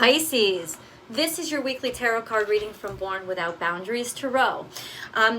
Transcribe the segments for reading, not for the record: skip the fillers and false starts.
Pisces, this is your weekly tarot card reading from Born Without Boundaries Tarot.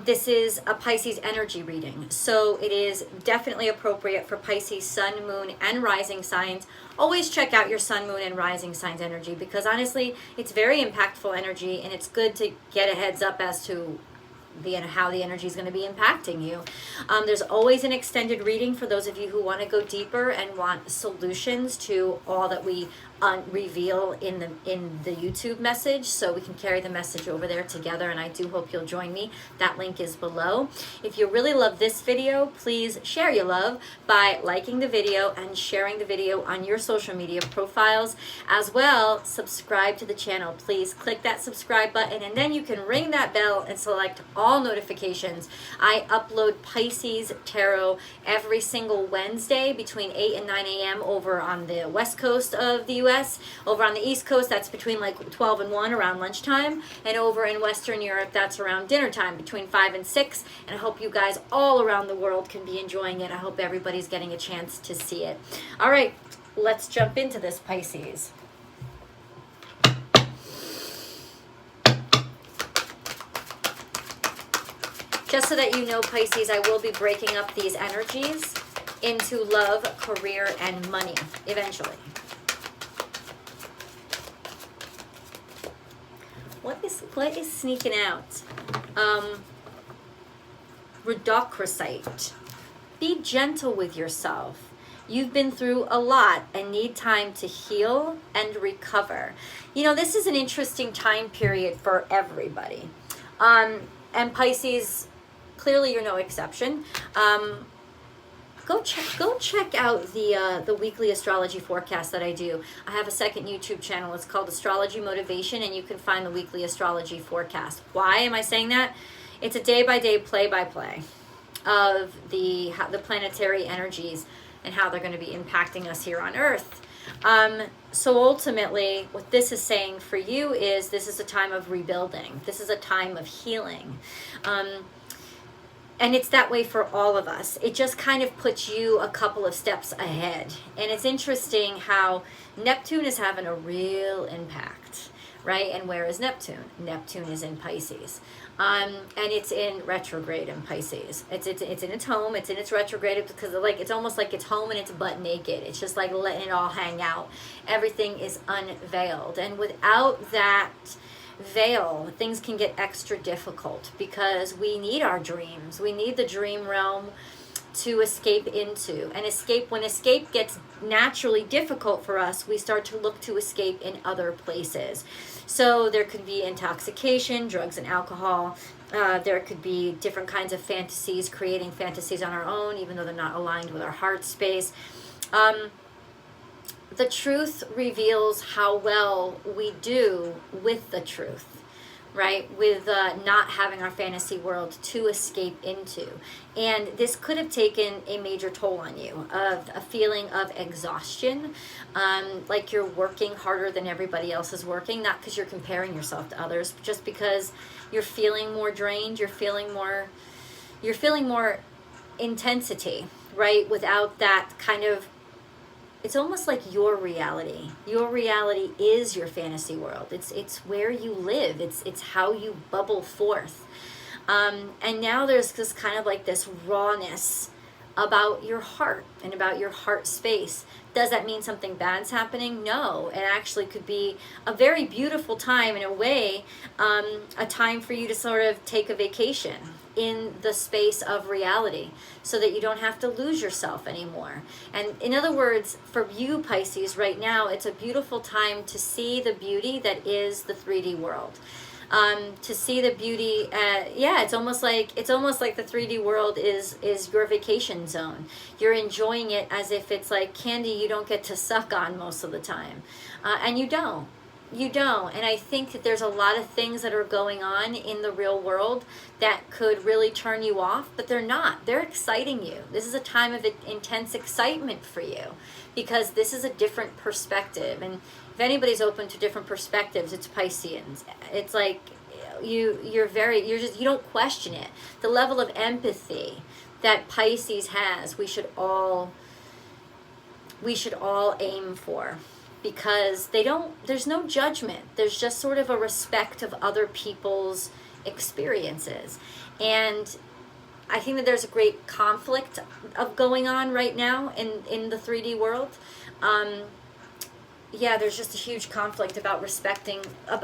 This is a Pisces energy reading, so it is definitely appropriate for Pisces sun, moon, and rising signs. Always check out your sun, moon, and rising signs energy, because honestly, it's very impactful energy, and it's good to get a heads up as to how the energy is going to be impacting you. There's always an extended reading for those of you who want to go deeper and want solutions to all that we reveal in the YouTube message, so we can carry the message over there together, and I do hope you'll join me. That link is below. If you really love this video, please share your love by liking the video and sharing the video on your social media profiles. As well, subscribe to the channel. Please click that subscribe button, and then you can ring that bell and select all notifications. I upload Pisces Tarot every single Wednesday between 8 and 9 a.m. over on the west coast of the US. Over on the East Coast, that's between like 12 and 1 around lunchtime. And over in Western Europe, that's around dinner time between 5 and 6. And I hope you guys all around the world can be enjoying it. I hope everybody's getting a chance to see it. All right, let's jump into this, Pisces. Just so that you know, Pisces, I will be breaking up these energies into love, career, and money eventually. What is sneaking out? Redocrosite. Be gentle with yourself. You've been through a lot and need time to heal and recover. You know, this is an interesting time period for everybody. And Pisces, clearly you're no exception. Go check out the weekly astrology forecast that I do. I have a second YouTube channel. It's called Astrology Motivation, and you can find the weekly astrology forecast. Why am I saying that? It's a day-by-day, play-by-play of the planetary energies and how they're going to be impacting us here on Earth. So ultimately, what this is saying for you is this is a time of rebuilding. This is a time of healing. And it's that way for all of us. It just kind of puts you a couple of steps ahead. And it's interesting how Neptune is having a real impact, right? And where is Neptune? Neptune is in Pisces. And it's in retrograde in Pisces. It's in its home. It's in its retrograde because it's almost like it's home and it's butt naked. It's just like letting it all hang out. Everything is unveiled. And without that veil, things can get extra difficult because we need our dreams. We need the dream realm to escape into. And when escape gets naturally difficult for us, we start to look to escape in other places. So there could be intoxication, drugs and alcohol. There could be different kinds of fantasies, creating fantasies on our own, even though they're not aligned with our heart space. The truth reveals how well we do with the truth, right? With not having our fantasy world to escape into. And this could have taken a major toll on you, of a feeling of exhaustion, like you're working harder than everybody else is working, not because you're comparing yourself to others, but just because you're feeling more drained, you're feeling more intensity, right? Without that kind of, it's almost like your reality. Your reality is your fantasy world. It's where you live. It's how you bubble forth. And now there's this kind of like this rawness about your heart and about your heart space. Does that mean something bad's happening? No, it actually could be a very beautiful time in a way, a time for you to sort of take a vacation in the space of reality so that you don't have to lose yourself anymore. And in other words, for you Pisces right now, it's a beautiful time to see the beauty that is the 3D world. To see the beauty, it's almost like the 3D world is your vacation zone. You're enjoying it as if it's like candy you don't get to suck on most of the time. And you don't. And I think that there's a lot of things that are going on in the real world that could really turn you off, but they're not. They're exciting you. This is a time of intense excitement for you because this is a different perspective. And if anybody's open to different perspectives, it's Pisceans. It's like you don't question it. The level of empathy that Pisces has, we should all aim for. because there's no judgment. There's just sort of a respect of other people's experiences. And I think that there's a great conflict of going on right now in the 3D world. Yeah, there's just a huge conflict about respecting,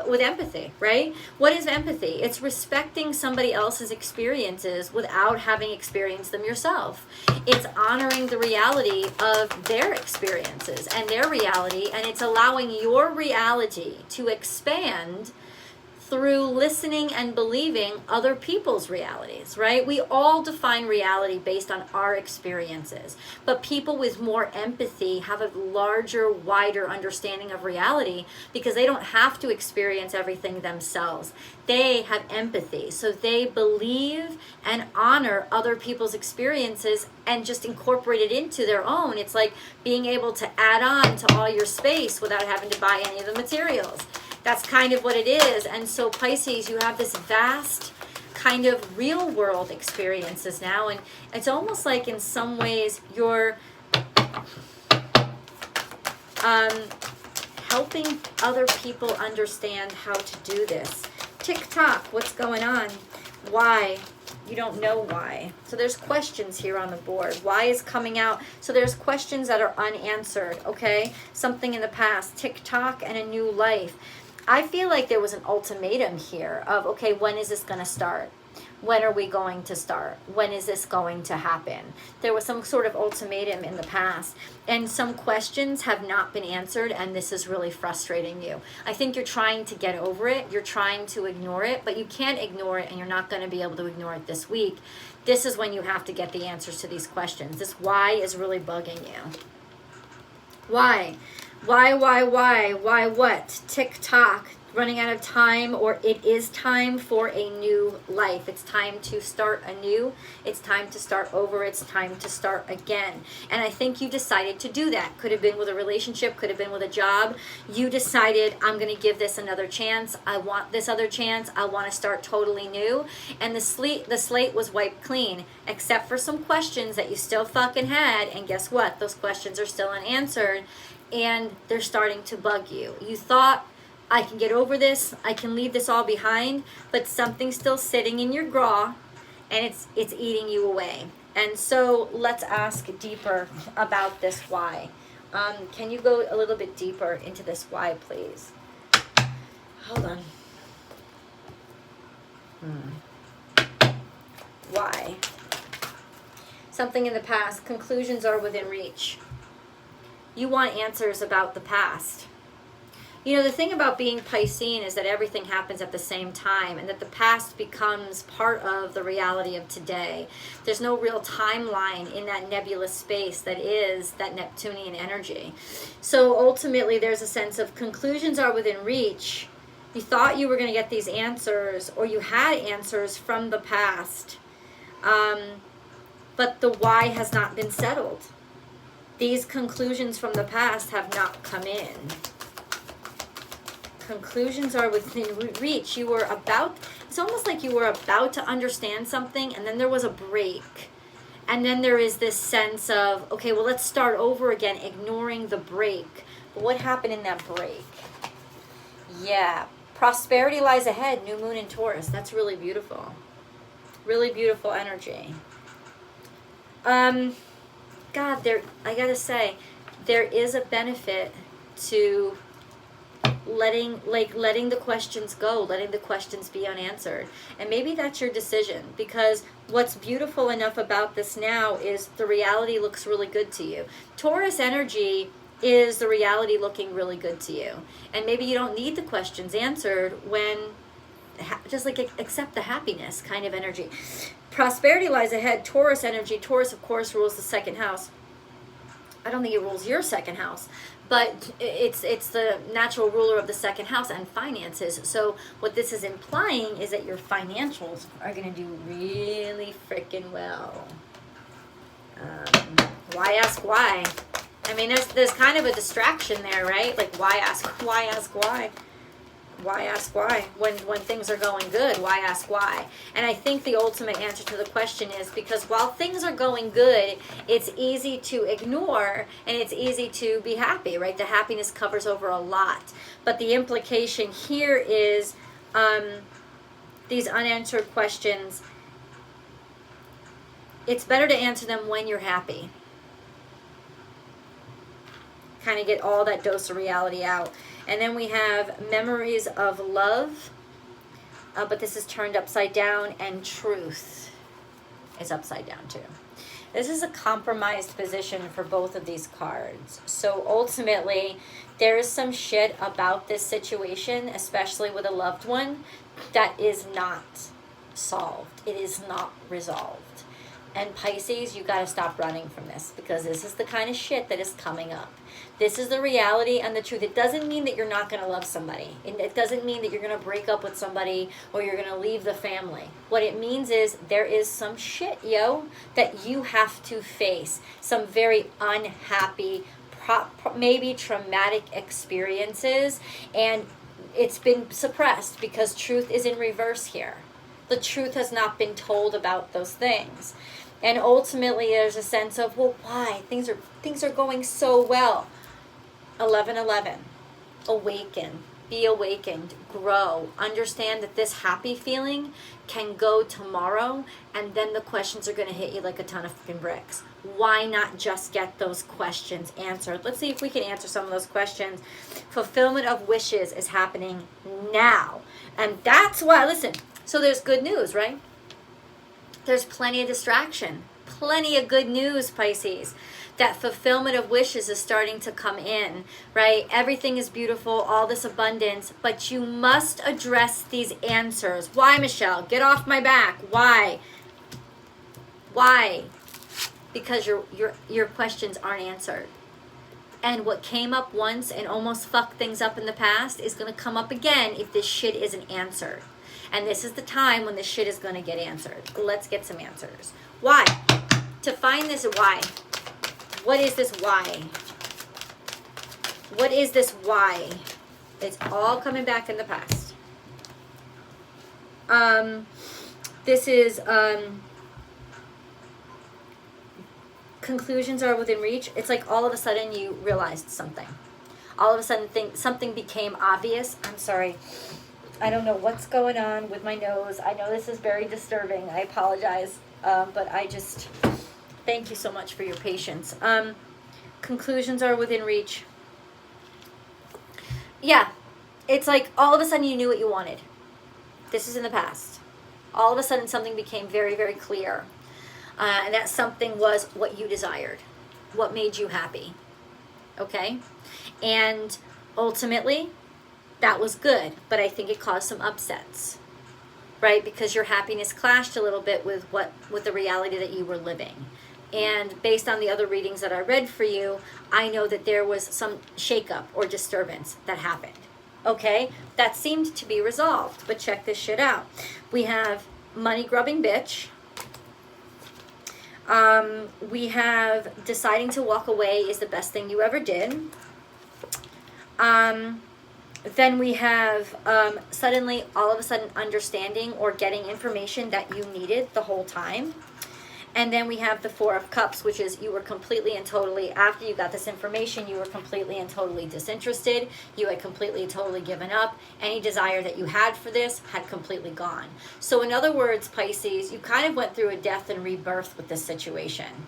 with empathy, right? What is empathy? It's respecting somebody else's experiences without having experienced them yourself. It's honoring the reality of their experiences and their reality, and it's allowing your reality to expand through listening and believing other people's realities, right? We all define reality based on our experiences, but people with more empathy have a larger, wider understanding of reality because they don't have to experience everything themselves. They have empathy, so they believe and honor other people's experiences and just incorporate it into their own. It's like being able to add on to all your space without having to buy any of the materials. That's kind of what it is. And so Pisces, you have this vast kind of real world experiences now. And it's almost like in some ways you're helping other people understand how to do this. Tick tock, what's going on? Why? You don't know why. So there's questions here on the board. Why is coming out? So there's questions that are unanswered, okay? Something in the past, tick tock and a new life. I feel like there was an ultimatum here of, okay, when is this going to start? When are we going to start? When is this going to happen? There was some sort of ultimatum in the past, and some questions have not been answered, and this is really frustrating you. I think you're trying to get over it. You're trying to ignore it, but you can't ignore it, and you're not going to be able to ignore it this week. This is when you have to get the answers to these questions. This why is really bugging you. Why? Why what? Tick tock, running out of time, or it is time for a new life. It's time to start anew. It's time to start over. It's time to start again. And I think you decided to do that. Could have been with a relationship, could have been with a job. You decided, I'm going to give this another chance. I want this other chance. I want to start totally new. And the slate was wiped clean, except for some questions that you still fucking had. And guess what? Those questions are still unanswered. And they're starting to bug you. You thought, I can get over this, I can leave this all behind, but something's still sitting in your graw, and it's eating you away. And so let's ask deeper about this why. Can you go a little bit deeper into this why, please? Hold on. Why? Something in the past. Conclusions are within reach. You want answers about the past. You know, the thing about being Piscean is that everything happens at the same time, and that the past becomes part of the reality of today. There's no real timeline in that nebulous space that is that Neptunian energy. So ultimately there's a sense of conclusions are within reach. You thought you were going to get these answers, or you had answers from the past, but the why has not been settled. These conclusions from the past have not come in. Conclusions are within reach. You were about, it's almost like you were about to understand something, and then there was a break. And then there is this sense of, okay, well, let's start over again, ignoring the break. But what happened in that break? Yeah, prosperity lies ahead, new moon in Taurus. That's really beautiful. Really beautiful energy. God, I gotta say, there is a benefit to letting the questions go, letting the questions be unanswered. And maybe that's your decision, because what's beautiful enough about this now is the reality looks really good to you. Taurus energy is the reality looking really good to you. And maybe you don't need the questions answered when, just like accept the happiness kind of energy. Prosperity lies ahead, Taurus energy. Taurus, of course, rules the second house. I don't think it rules your second house, but it's the natural ruler of the second house and finances. So what this is implying is that your financials are going to do really freaking well. Why ask why? I mean, there's kind of a distraction there, right? Like, why ask why? Why ask why? When things are going good, why ask why? And I think the ultimate answer to the question is because while things are going good, it's easy to ignore and it's easy to be happy, right? The happiness covers over a lot. But the implication here is these unanswered questions, it's better to answer them when you're happy. Kind of get all that dose of reality out. And then we have memories of love, but this is turned upside down, and truth is upside down too. This is a compromised position for both of these cards. So ultimately, there is some shit about this situation, especially with a loved one, that is not solved. It is not resolved. And Pisces, you got to stop running from this, because this is the kind of shit that is coming up. This is the reality and the truth. It doesn't mean that you're not going to love somebody. It doesn't mean that you're going to break up with somebody or you're going to leave the family. What it means is there is some shit, that you have to face. Some very unhappy, maybe traumatic experiences. And it's been suppressed because truth is in reverse here. The truth has not been told about those things. And ultimately, there's a sense of, well, why? Things are going so well. 11:11. Awaken. Be awakened. Grow. Understand that this happy feeling can go tomorrow, and then the questions are going to hit you like a ton of freaking bricks. Why not just get those questions answered? Let's see if we can answer some of those questions. Fulfillment of wishes is happening now. And that's why, listen, so there's good news, right? There's plenty of distraction, plenty of good news, Pisces. That fulfillment of wishes is starting to come in, right? Everything is beautiful, all this abundance, but you must address these answers. Why, Michelle? Get off my back. Why? Why? Because your questions aren't answered. And what came up once and almost fucked things up in the past is going to come up again if this shit isn't answered. And this is the time when this shit is going to get answered. Let's get some answers. Why? To find this why. What is this why? What is this why? It's all coming back in the past. This is conclusions are within reach. It's like all of a sudden you realized something. All of a sudden something became obvious. I'm sorry. I don't know what's going on with my nose. I know this is very disturbing. I apologize. But I just, thank you so much for your patience. Conclusions are within reach. Yeah. It's like all of a sudden you knew what you wanted. This is in the past. All of a sudden something became very, very clear. And that something was what you desired. What made you happy. Okay? And ultimately, that was good, but I think it caused some upsets, right? Because your happiness clashed a little bit with the reality that you were living. And based on the other readings that I read for you, I know that there was some shakeup or disturbance that happened. Okay? That seemed to be resolved, but check this shit out. We have money grubbing bitch. We have deciding to walk away is the best thing you ever did. Then we have suddenly, all of a sudden, understanding or getting information that you needed the whole time. And then we have the Four of Cups, which is you were completely and totally, after you got this information, you were completely and totally disinterested. You had completely and totally given up. Any desire that you had for this had completely gone. So in other words, Pisces, you kind of went through a death and rebirth with this situation.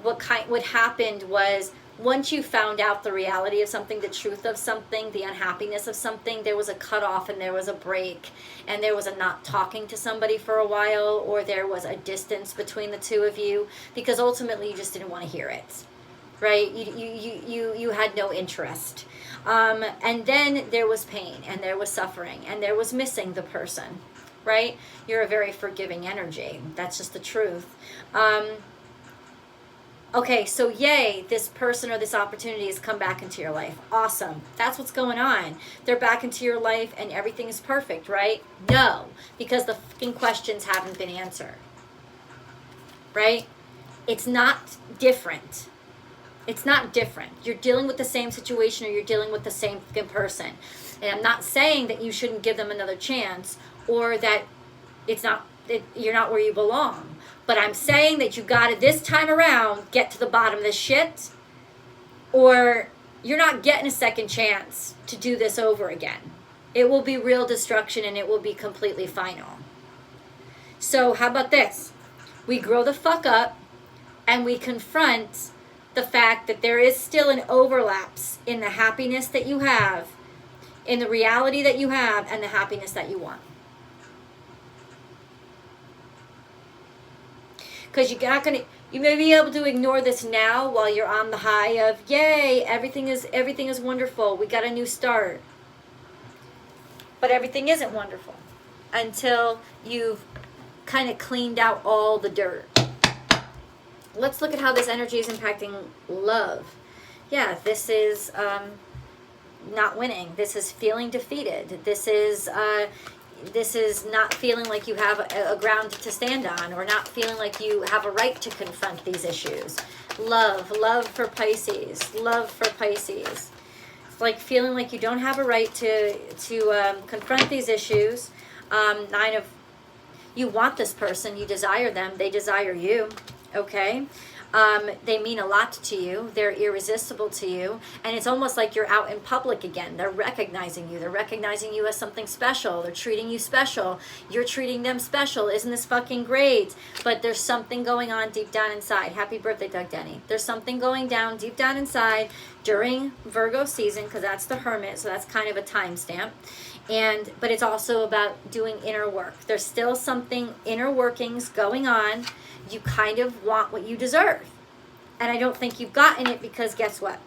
What happened was, once you found out the reality of something, the truth of something, the unhappiness of something, there was a cutoff and there was a break, and there was a not talking to somebody for a while, or there was a distance between the two of you, because ultimately you just didn't want to hear it, right? You had no interest. And then there was pain, and there was suffering, and there was missing the person, right? You're a very forgiving energy. That's just the truth. Okay, so yay, this person or this opportunity has come back into your life. Awesome. That's what's going on. They're back into your life and everything is perfect, right? No, because the fucking questions haven't been answered. Right? It's not different. It's not different. You're dealing with the same situation or you're dealing with the same fucking person. And I'm not saying that you shouldn't give them another chance or that you're not where you belong. But I'm saying that you got to, this time around, get to the bottom of this shit, or you're not getting a second chance to do this over again. It will be real destruction and it will be completely final. So how about this? We grow the fuck up and we confront the fact that there is still an overlaps in the happiness that you have, in the reality that you have, and the happiness that you want. Because you may be able to ignore this now while you're on the high of, yay, everything is wonderful, we got a new start. But everything isn't wonderful until you've kind of cleaned out all the dirt. Let's look at how this energy is impacting love. Yeah, this is not winning. This is feeling defeated. This is not feeling like you have a ground to stand on, or not feeling like you have a right to confront these issues. Love for Pisces. Love for Pisces. It's like feeling like you don't have a right to confront these issues. You want this person, you desire them, they desire you. Okay? They mean a lot to you. They're irresistible to you. And it's almost like you're out in public again. They're recognizing you. They're recognizing you as something special. They're treating you special. You're treating them special. Isn't this fucking great? But there's something going on deep down inside. Happy birthday, Doug Denny. There's something going down deep down inside during Virgo season, because that's the Hermit, so that's kind of a timestamp. But it's also about doing inner work. There's still something, inner workings going on. You kind of want what you deserve. And I don't think you've gotten it, because guess what?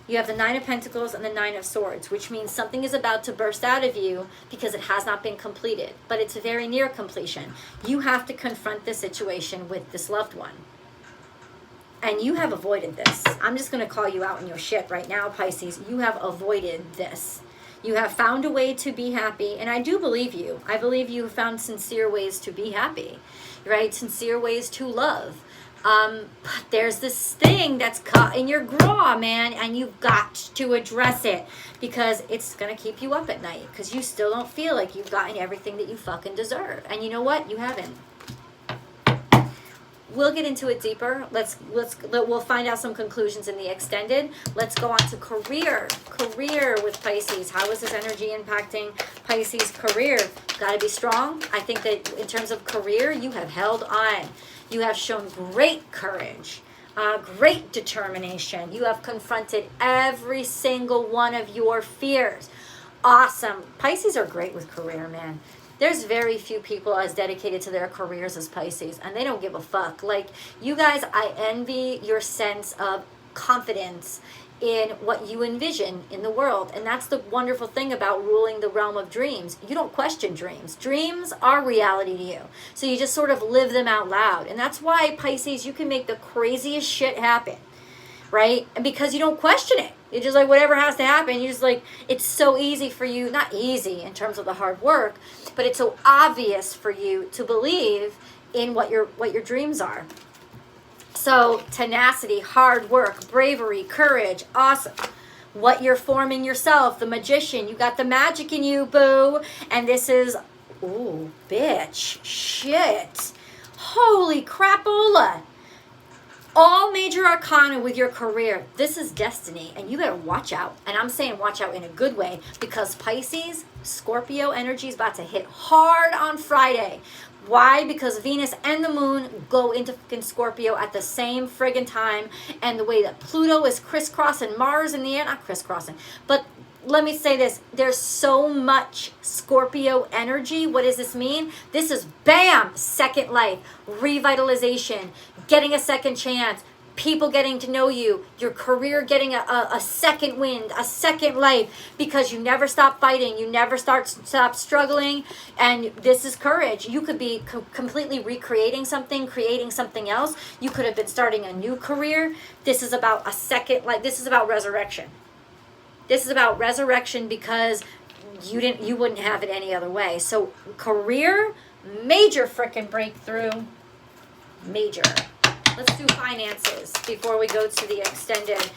You have the Nine of Pentacles and the Nine of Swords, which means something is about to burst out of you because it has not been completed. But it's very near completion. You have to confront the situation with this loved one. And you have avoided this. I'm just going to call you out in your shit right now, Pisces. You have avoided this. You have found a way to be happy. And I do believe you. I believe you have found sincere ways to be happy. Right? Sincere ways to love. But there's this thing that's caught in your graw, man, and you've got to address it, because it's going to keep you up at night, because you still don't feel like you've gotten everything that you fucking deserve. And you know what? You haven't. We'll get into it deeper. We'll find out some conclusions in the extended. Let's go on to career with Pisces. How is this energy impacting Pisces' career? Got to be strong. I think that in terms of career, you have held on. You have shown great courage, great determination. You have confronted every single one of your fears. Awesome. Pisces are great with career, man. There's very few people as dedicated to their careers as Pisces, and they don't give a fuck. Like, you guys, I envy your sense of confidence in what you envision in the world. And that's the wonderful thing about ruling the realm of dreams. You don't question dreams. Dreams are reality to you. So you just sort of live them out loud. And that's why, Pisces, you can make the craziest shit happen, right? And because you don't question it. It's just like whatever has to happen. You just like, it's so easy for you, not easy in terms of the hard work, but it's so obvious for you to believe in what your dreams are. So tenacity, hard work, bravery, courage, awesome. What you're forming yourself, the magician, you got the magic in you, boo. And this is, ooh, bitch, shit. Holy crapola. All major arcana with your career. This is destiny, and you better watch out. And I'm saying watch out in a good way, because Pisces, Scorpio energy is about to hit hard on Friday. Why? Because Venus and the moon go into fucking Scorpio at the same friggin' time, and the way that Pluto is crisscrossing Mars in the air, not crisscrossing, but let me say this, there's so much Scorpio energy. What does this mean? This is bam, second life, revitalization, getting a second chance, people getting to know you, your career getting a second wind, a second life, because you never stop fighting, you never stop struggling, and this is courage. You could be completely recreating something, creating something else. You could have been starting a new career. This is about a second life. This is about resurrection. This is about resurrection, because you wouldn't have it any other way. So career, major frickin' breakthrough, major. Let's do finances before we go to the extended.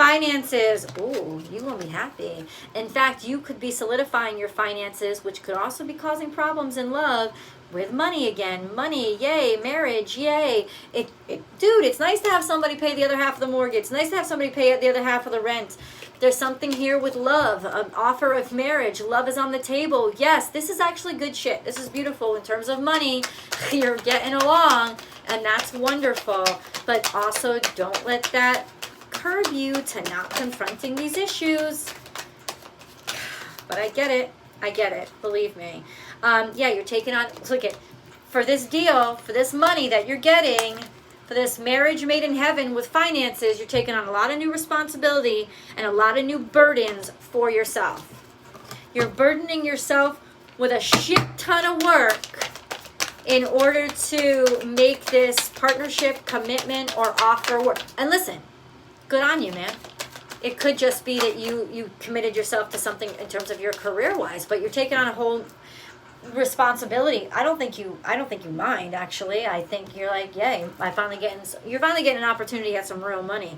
finances. Ooh, you will be happy. In fact, you could be solidifying your finances, which could also be causing problems in love, with money again. Money, yay. Marriage, yay. Dude, it's nice to have somebody pay the other half of the mortgage. It's nice to have somebody pay the other half of the rent. There's something here with love, an offer of marriage. Love is on the table. Yes, this is actually good shit. This is beautiful in terms of money. You're getting along, and that's wonderful. But also, don't let that curb you to not confronting these issues. But I get it. I get it. Believe me. Yeah, you're taking on, look at, for this deal, for this money that you're getting, for this marriage made in heaven with finances, you're taking on a lot of new responsibility and a lot of new burdens for yourself. You're burdening yourself with a shit ton of work in order to make this partnership, commitment, or offer work. And listen, good on you, man. It could just be that you committed yourself to something in terms of your career-wise, but you're taking on a whole responsibility. I don't think you mind, actually. I think you're like, yay, you're finally getting an opportunity to get some real money.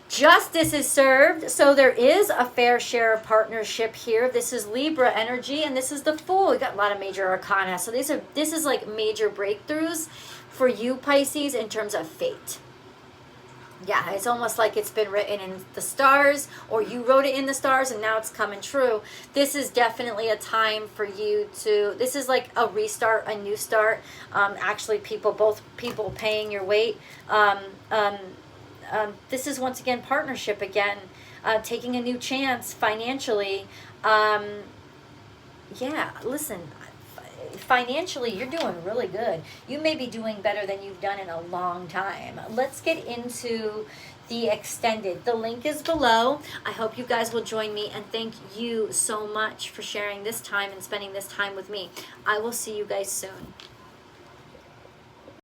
Justice is served, so there is a fair share of partnership here. This is Libra energy, and this is the Fool. We got a lot of major arcana, so this is like major breakthroughs for you, Pisces, in terms of fate. Yeah, it's almost like it's been written in the stars, or you wrote it in the stars and now it's coming true. This is definitely a time for you to, this is like a restart, a new start. Actually, both people paying your weight. This is once again partnership again, taking a new chance financially. Yeah, listen, financially, you're doing really good. You may be doing better than you've done in a long time. Let's get into the extended. The link is below. I hope you guys will join me, and thank you so much for sharing this time and spending this time with me. I will see you guys soon.